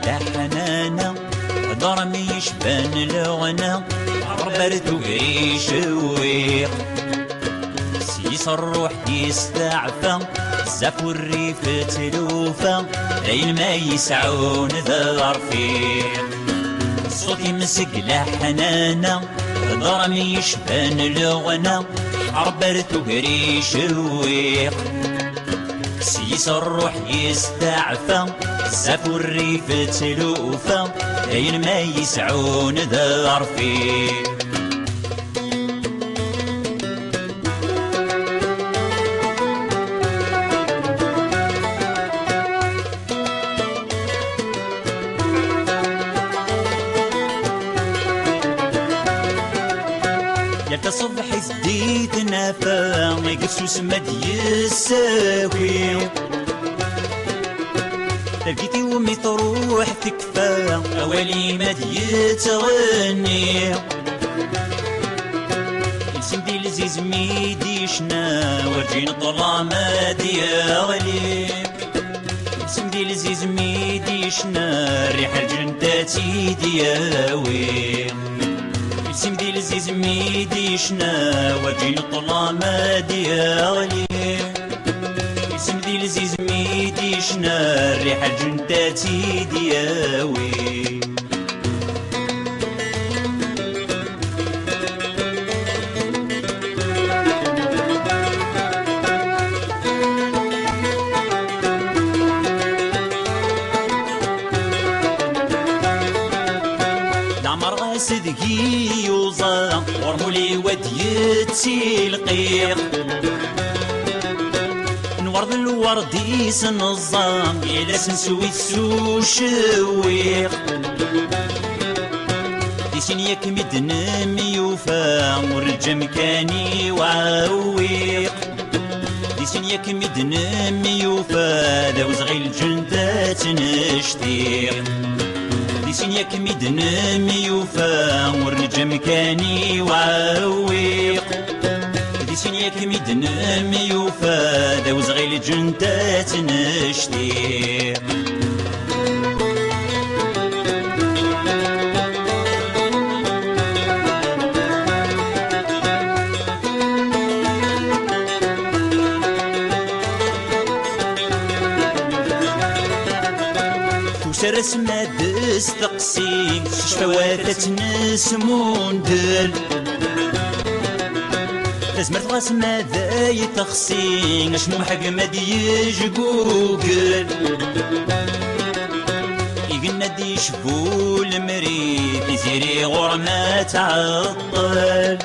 مسقلة حنانة هضر ميشبان لغنا عربرتو قريش ويق سيس الروح يستعفى زاف والريف تلوفى لين ما يسعون ذا رفيق صوتي مسقلة حنانة هضر ميشبان لغنا عربرتو قريش ويق سيس الروح يستعفى زاف والريف تلوفى لين ما يسعون ذا رفيق يالتا صبح زديت نافا قسوس مد يساوي لقيتي ومي تروح تكفى أولي مد يتغني السم دي لزيز ميديشنا ورجين الظلامة ديالي السم دي لزيز ميديشنا ريح الجنتاتي دياوي السم دي لزيز ميديشنا ورجين الظلامة ديالي السم دي لزيز ميديشنا ريح الجنتاتي دياوي العمر غاسدكي يوزا ورمولي ود يتسيلقيق نورد الورديس النظام إلا سنسوي السوشويق ديسين ياك مدنم يوفا ورجم كاني وعويق ديسين ياك مدنم يوفا داوز غير الجندات نشتيق ديسين ياك مدنم يوفا ورجم كاني وعويق ديسين ياك مدنم يوفا داوز غير الجندات نشتيق توسرس ما دستقسي شفواتت نسمون دل تزمرت غاس ماذا يتخسي اشمو حق مد يجقوقل يقلنا دي شبو المريد يزيري غور ما تعطل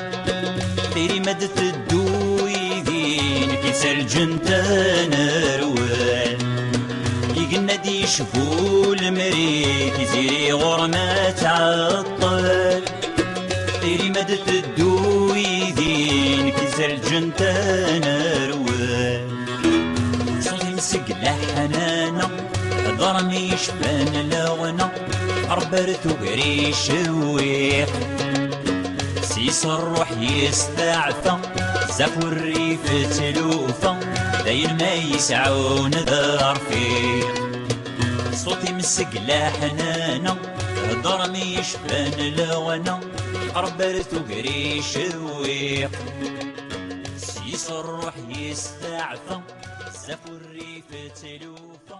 تيري مد تدو يدين في سلجن تنروال يقلنا دي شبو المريد يزيري غور ما تعطل تيري مد تدو يدين كزرجن تنروال صوتي مسقلة حنانة ضرمي يشبان لغنا عربرتو قريش ويق سيس الروح يستعفى زاف والريف تلوفى داين ما يسعون ذا رفيق صوتي مسقلة حنانة ضرمي يشبان لغنا عربرتو قريش ويق سيس الروح يستعفى زاف والريف تلوفى